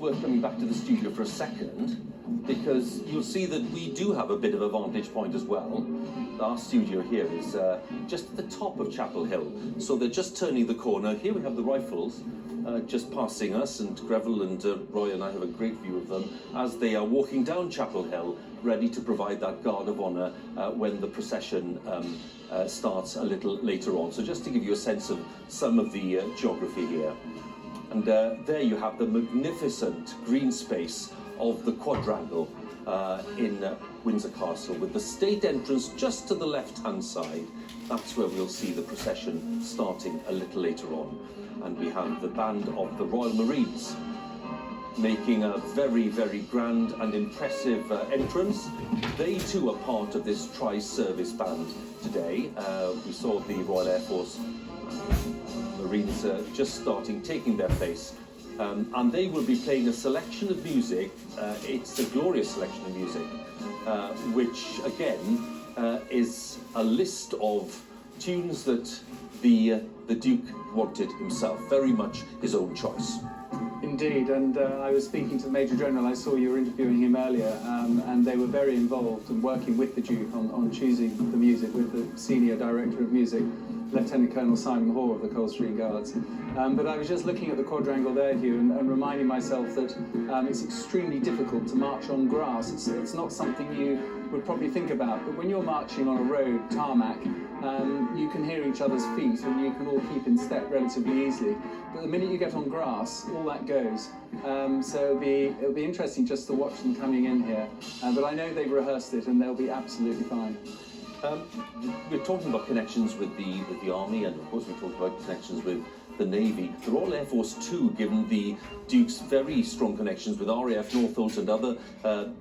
worth coming back to the studio for a second, because you'll see that we do have a bit of a vantage point as well. Our studio here is just at the top of Chapel Hill, so they're just turning the corner. Here we have the rifles just passing us, and Greville and Roy and I have a great view of them as they are walking down Chapel Hill, ready to provide that guard of honour when the procession starts a little later on. So just to give you a sense of some of the geography here. And there you have the magnificent green space of the quadrangle in Windsor Castle, with the state entrance just to the left-hand side. That's where we'll see the procession starting a little later on. And we have the band of the Royal Marines making a very, very grand and impressive entrance. They too are part of this tri-service band today. We saw the Royal Air Force Marines just starting, taking their place. And they will be playing a selection of music. It's a glorious selection of music, which again is a list of tunes that the Duke wanted himself, very much his own choice. Indeed, and I was speaking to the Major General. I saw you were interviewing him earlier, and they were very involved and working with the Duke on choosing the music, with the Senior Director of Music, Lieutenant Colonel Simon Hoare of the Coldstream Guards. But I was just looking at the quadrangle there, Hugh, and reminding myself that it's extremely difficult to march on grass. It's not something you would probably think about, but when you're marching on a road, tarmac, you can hear each other's feet and you can all keep in step relatively easily. But the minute you get on grass, all that goes. So it'll be interesting just to watch them coming in here. But I know they've rehearsed it and they'll be absolutely fine. We're talking about connections with the Army, and of course we're talking about connections with the Navy. The Royal Air Force too, given the Duke's very strong connections with RAF Northolt and other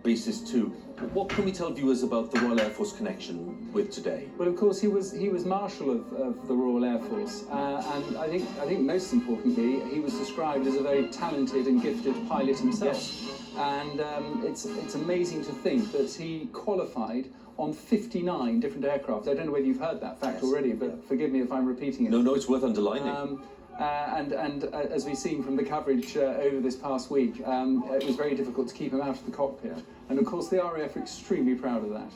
bases too. What can we tell viewers about the Royal Air Force connection with today? Well, of course, he was Marshal of the Royal Air Force, and I think most importantly, he was described as a very talented and gifted pilot himself. Yes. And it's amazing to think that he qualified on 59 different aircraft. I don't know whether you've heard that fact already, but forgive me if I'm repeating it. No, it's worth underlining. And as we've seen from the coverage over this past week, it was very difficult to keep him out of the cockpit. And of course, the RAF are extremely proud of that.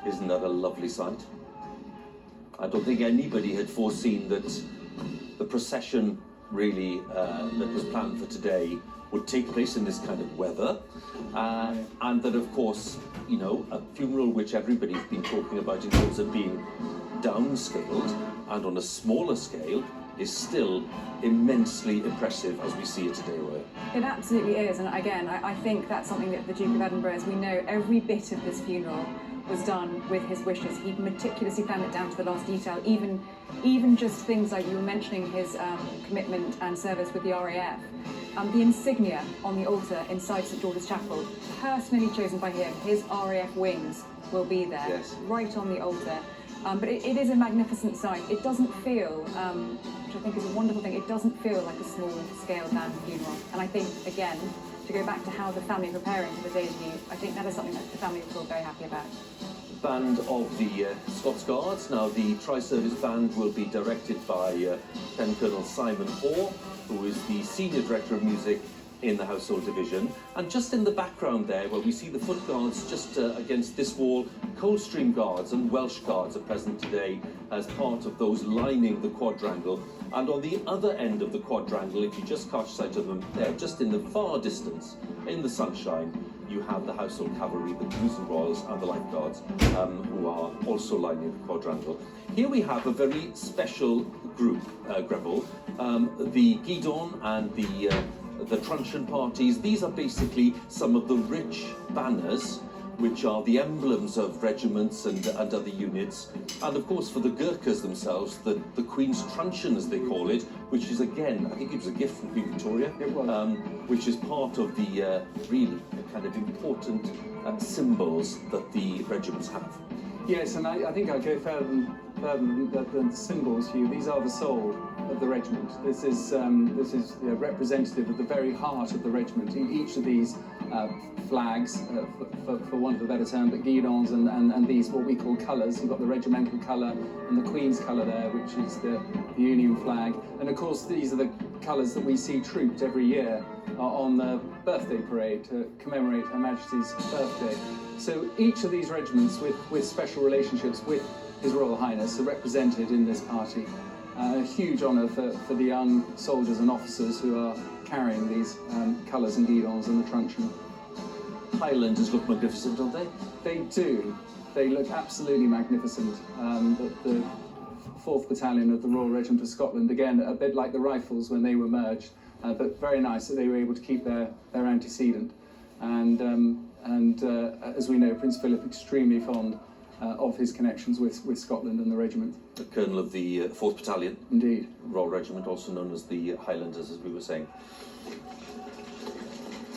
Isn't that a lovely sight? I don't think anybody had foreseen that the procession really that was planned for today would take place in this kind of weather, and that of course, you know, a funeral which everybody's been talking about in terms of being downscaled and on a smaller scale is still immensely impressive as we see it today, Roy. It absolutely is, and again, I think that's something that the Duke of Edinburgh, as we know, every bit of this funeral was done with his wishes. He meticulously planned it down to the last detail, even just things like you were mentioning his commitment and service with the RAF. The insignia on the altar inside St George's Chapel, personally chosen by him, his RAF wings will be there, yes, right on the altar. But it is a magnificent sight. It doesn't feel, which I think is a wonderful thing, it doesn't feel like a small-scale down funeral. And I think, again, to go back to how the family are preparing for the day's news, I think that is something that the family will feel very happy about. Band of the Scots Guards. Now, the Tri-Service Band will be directed by Lieutenant Colonel Simon Hoare, who is the Senior Director of Music in the Household Division. And just in the background there, where we see the Foot Guards just against this wall, Coldstream Guards and Welsh Guards are present today as part of those lining the quadrangle. And on the other end of the quadrangle, if you just catch sight of them there, just in the far distance, in the sunshine, you have the Household Cavalry, the Blues and Royals and the Life Guards, who are also lining the quadrangle. Here we have a very special group, Greville, the Guidon and the truncheon parties. These are basically some of the rich banners which are the emblems of regiments and other units. And of course for the Gurkhas themselves, the Queen's truncheon as they call it, which is again, I think it was a gift from Queen Victoria, which is part of the really kind of important symbols that the regiments have. Yes, and I think I'd go further than the symbols, Hugh. These are the soul of the regiment. This is representative of the very heart of the regiment. Each of these flags, for want of a better term, but guidons and these what we call colours. You've got the regimental colour and the Queen's colour there, which is the Union flag. And of course, these are the colours that we see trooped every year on the birthday parade to commemorate Her Majesty's birthday. So each of these regiments with special relationships with His Royal Highness are represented in this party. A huge honour for the young soldiers and officers who are carrying these colours and guidons and the truncheon. Highlanders look magnificent, don't they? They do. They look absolutely magnificent. The 4th Battalion of the Royal Regiment of Scotland, again, a bit like the Rifles when they were merged, but very nice that they were able to keep their antecedent. And as we know, Prince Philip extremely fond of his connections with Scotland and the regiment. The Colonel of the 4th Battalion. Indeed. Royal Regiment, also known as the Highlanders, as we were saying.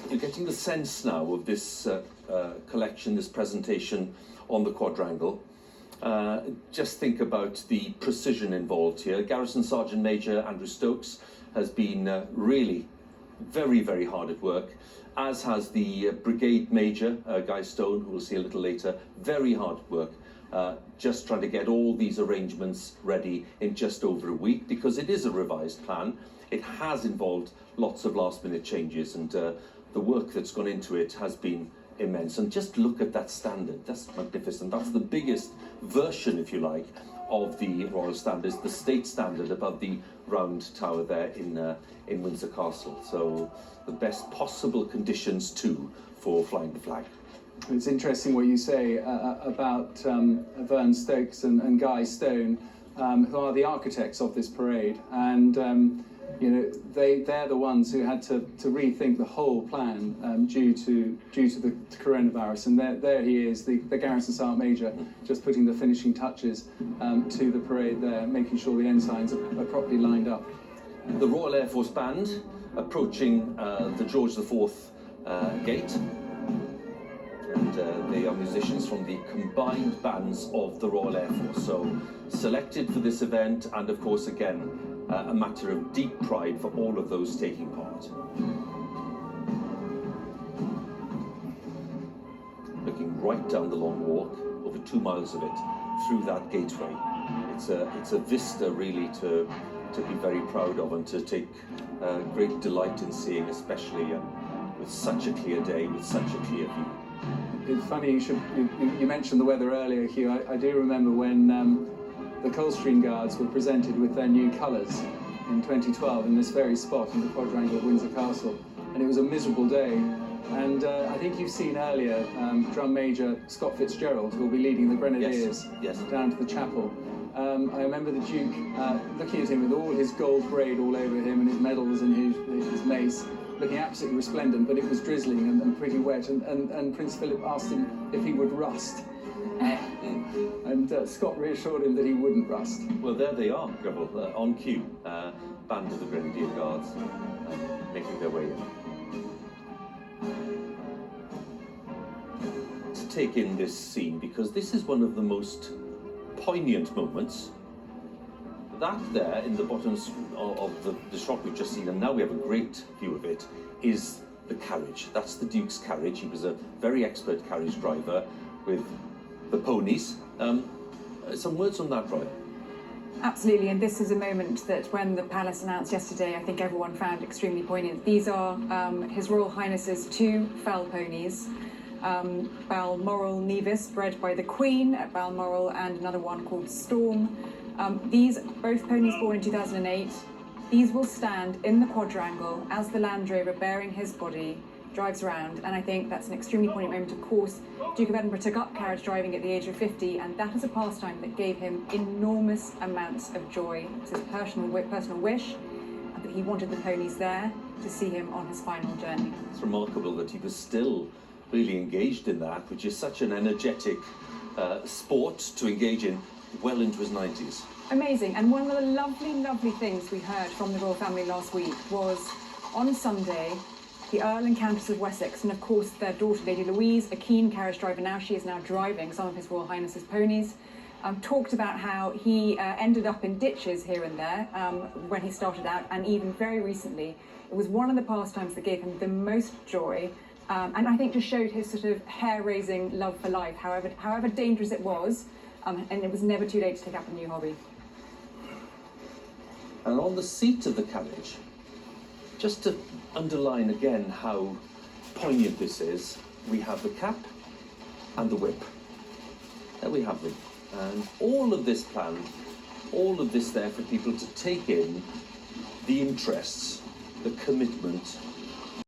You're getting the sense now of this collection, this presentation on the quadrangle. Just think about the precision involved here. Garrison Sergeant Major Andrew Stokes has been really very, very hard at work, as has the Brigade Major, Guy Stone, who we'll see a little later. Very hard at work, just trying to get all these arrangements ready in just over a week, because it is a revised plan. It has involved lots of last-minute changes, and the work that's gone into it has been immense. And just look at that standard. That's magnificent. That's the biggest version, if you like, of the Royal Standard, the state standard above the round tower there in Windsor Castle. So the best possible conditions too for flying the flag. It's interesting what you say about Vern Stokes and Guy Stone, who are the architects of this parade, and you know, they're the ones who had to rethink the whole plan due to the coronavirus. And there he is, the Garrison Sergeant Major, just putting the finishing touches to the parade there, making sure the ensigns are properly lined up. The Royal Air Force Band approaching the George IV gate. And they are musicians from the combined bands of the Royal Air Force. So selected for this event, and of course again, a matter of deep pride for all of those taking part. Looking right down the long walk, over 2 miles of it, through that gateway. It's a vista really to be very proud of and to take great delight in seeing, especially with such a clear day, with such a clear view. It's funny you mentioned the weather earlier, Hugh. I do remember when the Coldstream Guards were presented with their new colours in 2012 in this very spot in the quadrangle at Windsor Castle, and it was a miserable day. And I think you've seen earlier Drum Major Scott Fitzgerald, who will be leading the Grenadiers yes. down to the chapel. I remember the Duke looking at him with all his gold braid all over him and his medals and his mace, looking absolutely resplendent, but it was drizzling and pretty wet, and Prince Philip asked him if he would rust. And Scott reassured him that he wouldn't rust. Well, there they are, Gribble, on cue. Band of the Grenadier Guards making their way in. To take in this scene, because this is one of the most poignant moments. That there in the bottom of the shot we've just seen, and now we have a great view of it, is the carriage. That's the Duke's carriage. He was a very expert carriage driver with the ponies. Some words on that, Roy? Absolutely, and this is a moment that when the palace announced yesterday, I think everyone found extremely poignant. These are His Royal Highness's 2 fell ponies, Balmoral Nevis, bred by the Queen at Balmoral, and another one called Storm. These, both ponies born in 2008, these will stand in the quadrangle as the Land Rover bearing his body drives around, and I think that's an extremely poignant moment. Of course, Duke of Edinburgh took up carriage driving at the age of 50, and that is a pastime that gave him enormous amounts of joy. It was his personal wish, and that he wanted the ponies there to see him on his final journey. It's remarkable that he was still really engaged in that, which is such an energetic sport to engage in well into his 90s. Amazing, and one of the lovely things we heard from the royal family last week was on Sunday, the Earl and Countess of Wessex, and of course their daughter Lady Louise, a keen carriage driver now, she is now driving some of His Royal Highness's ponies, talked about how he ended up in ditches here and there when he started out, and even very recently, it was one of the pastimes that gave him the most joy And I think just showed his sort of hair-raising love for life, however dangerous it was, and it was never too late to take up a new hobby. And on the seat of the carriage, just to underline again how poignant this is, we have the cap and the whip. There we have them. And all of this planned, all of this there for people to take in the interests, the commitment,